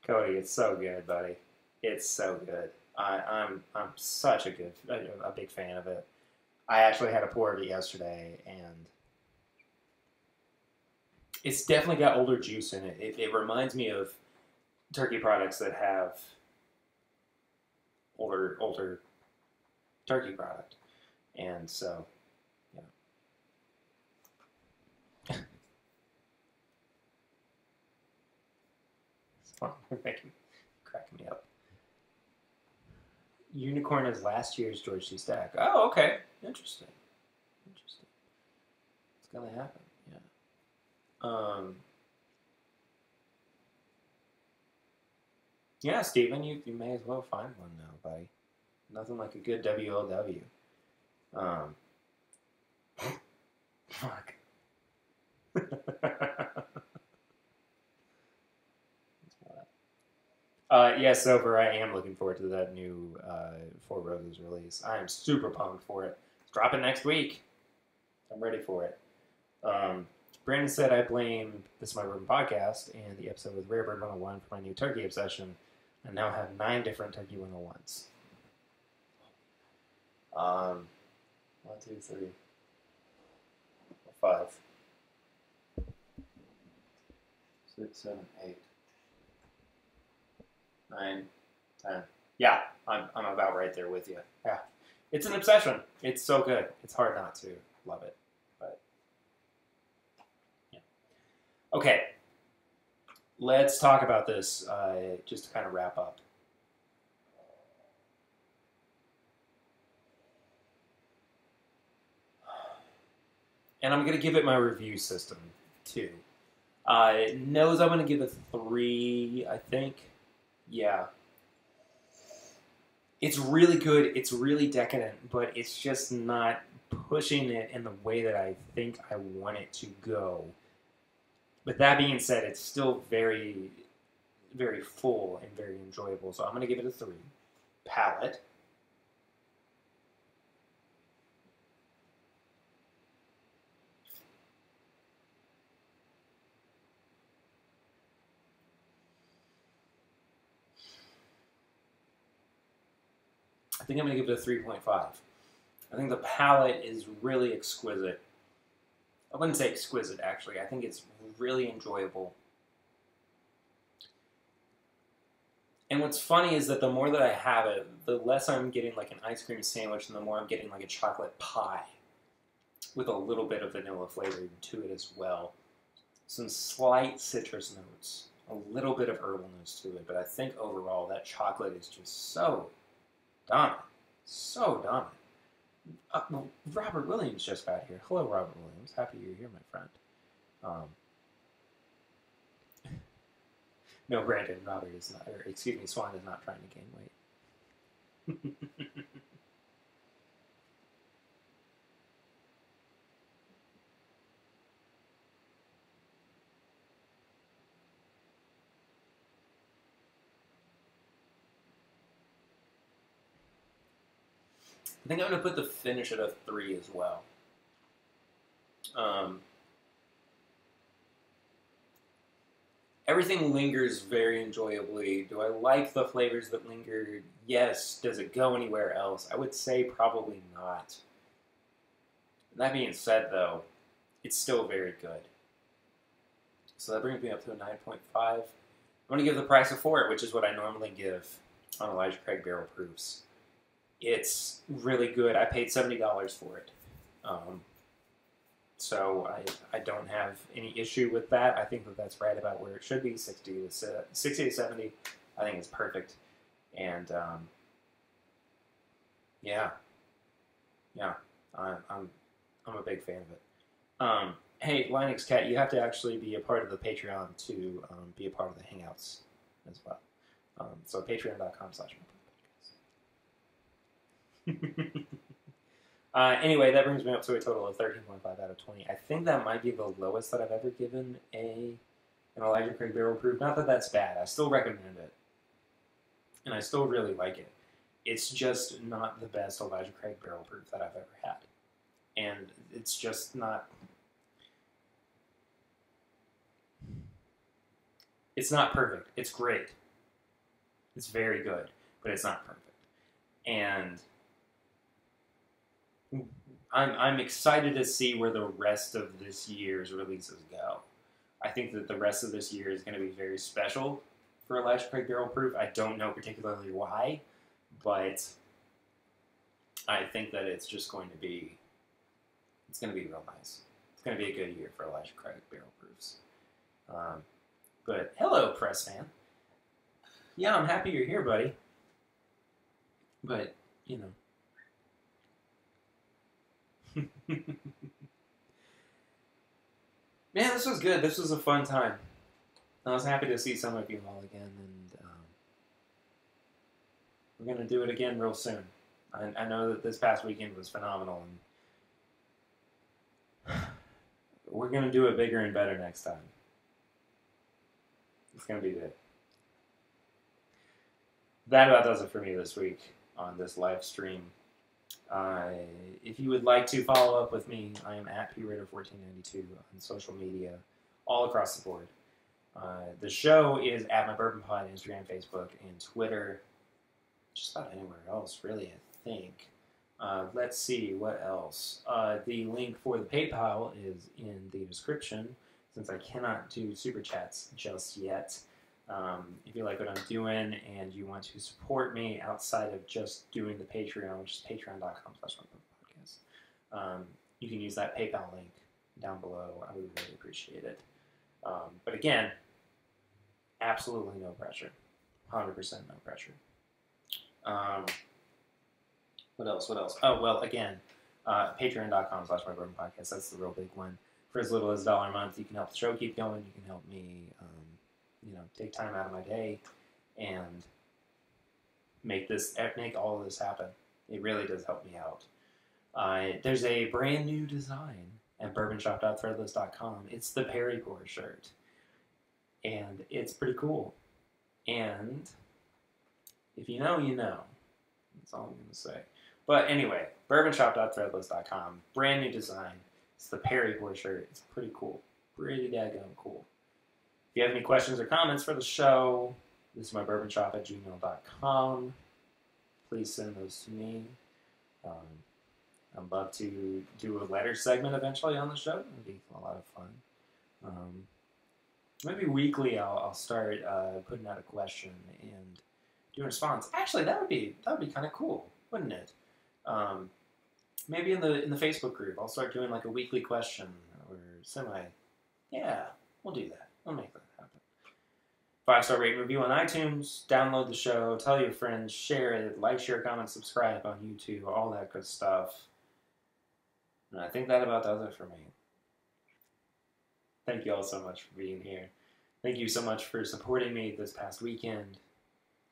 Cody, it's so good, buddy. It's so good. I'm such a big fan of it. I actually had a pour of it yesterday, and it's definitely got older juice in it. It reminds me of turkey products that have older turkey product, and so yeah. It's fun. Cracking me up. Unicorn is last year's George C. Stack. Oh, okay. Interesting. Interesting. It's gonna happen. Yeah. Yeah, Steven, you may as well find one now, buddy. Nothing like a good WLW. Fuck. Yeah, Sober, I am looking forward to that new Four Roses release. I am super pumped for it. It's dropping next week. I'm ready for it. Brandon said I blame This Is My Bourbon podcast and the episode with Rarebird 101 for my new turkey obsession. I now have 9 different turkey 101s. 1, 2, 3, 4, 5, 6, 7, 8. 9, 10. Yeah, I'm about right there with you. Yeah, it's an obsession. It's so good. It's hard not to love it. But yeah. Okay, let's talk about this just to kind of wrap up. And I'm going to give it my review system too. Nose, I'm going to give it 3, I think. Yeah. It's really good. It's really decadent, but it's just not pushing it in the way that I think I want it to go. But that being said, it's still very, very full and very enjoyable. So I'm going to give it a 3. Palate. I think I'm going to give it a 3.5. I think the palate is really exquisite. I wouldn't say exquisite, actually. I think it's really enjoyable. And what's funny is that the more that I have it, the less I'm getting like an ice cream sandwich and the more I'm getting like a chocolate pie with a little bit of vanilla flavor to it as well. Some slight citrus notes, a little bit of herbalness to it, but I think overall that chocolate is just so dominant. So dominant. Well, Robert Williams just got here. Hello, Robert Williams. Happy you're here, my friend. No, Brandon, Robert is not, or excuse me, Swan is not trying to gain weight. I think I'm going to put the finish at a 3 as well. Everything lingers very enjoyably. Do I like the flavors that linger? Yes. Does it go anywhere else? I would say probably not. That being said, though, it's still very good. So that brings me up to a 9.5. I'm going to give the price of 4, which is what I normally give on Elijah Craig Barrel Proofs. It's really good. I paid $70 for it. So I don't have any issue with that. I think that that's right about where it should be, 60 to 70. I think it's perfect. And yeah, I'm a big fan of it. Hey, Linux Cat, you have to actually be a part of the Patreon to be a part of the Hangouts as well. So patreon.com/my. Anyway, that brings me up to a total of 13.5 out of 20. I think that might be the lowest that I've ever given an Elijah Craig Barrel Proof. Not that that's bad. I still recommend it. And I still really like it. It's just not the best Elijah Craig Barrel Proof that I've ever had. And it's just not... It's not perfect. It's great. It's very good. But it's not perfect. And... I'm excited to see where the rest of this year's releases go. I think that the rest of this year is going to be very special for Elijah Craig Barrel Proof. I don't know particularly why, but I think that it's just going to be, it's going to be real nice. It's going to be a good year for Elijah Craig Barrel Proofs. But hello, press fan. Yeah, I'm happy you're here, buddy. But, you know. Man, this was good. This was a fun time. I was happy to see some of you all again, and we're going to do it again real soon. I know that this past weekend was phenomenal, and we're going to do it bigger and better next time. It's going to be good. That about does it for me this week on this live stream. If you would like to follow up with me, I am at PRaider1492 on social media, all across the board. The show is at my Bourbon Pod, Instagram, Facebook, and Twitter. Just about anywhere else, really, I think. Let's see, what else? The link for the PayPal is in the description, since I cannot do Super Chats just yet. If you like what I'm doing and you want to support me outside of just doing the Patreon, which is patreon.com/podcast, you can use that PayPal link down below. I would really appreciate it. But again, absolutely no pressure. 100% no pressure. What else? Oh, well, again, patreon.com/my-bourbon-podcast. That's the real big one. For as little as $1 a month, you can help the show keep going. You can help me, take time out of my day and make all of this happen. It really does help me out. There's a brand new design at bourbonshop.threadless.com. It's the Perry Core shirt. And it's pretty cool. And if you know, you know. That's all I'm going to say. But anyway, bourbonshop.threadless.com. Brand new design. It's the Perry Core shirt. It's pretty cool. Pretty daggone cool. If you have any questions or comments for the show, this is my bourbonshop@gmail.com. Please send those to me. I'd love to do a letter segment eventually on the show. It would be a lot of fun. Maybe weekly I'll start putting out a question and do a response. Actually, that would be kind of cool, wouldn't it? Maybe in the Facebook group I'll start doing like a weekly question or semi. Yeah, we'll do that. We'll make that happen. 5-star rate and review on iTunes. Download the show. Tell your friends. Share it. Like, share, comment, subscribe on YouTube. All that good stuff. And I think that about does it for me. Thank you all so much for being here. Thank you so much for supporting me this past weekend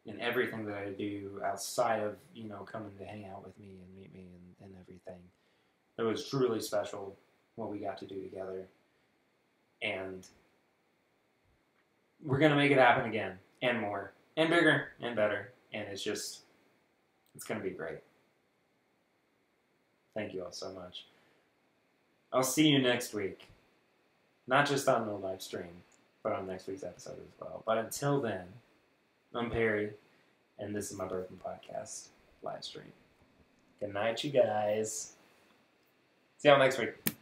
in everything that I do outside of, coming to hang out with me and meet me and everything. It was truly special what we got to do together. And we're going to make it happen again, and more, and bigger, and better, and it's going to be great. Thank you all so much. I'll see you next week. Not just on the live stream, but on next week's episode as well. But until then, I'm Perry, and this is my Bourbon Podcast live stream. Good night, you guys. See y'all next week.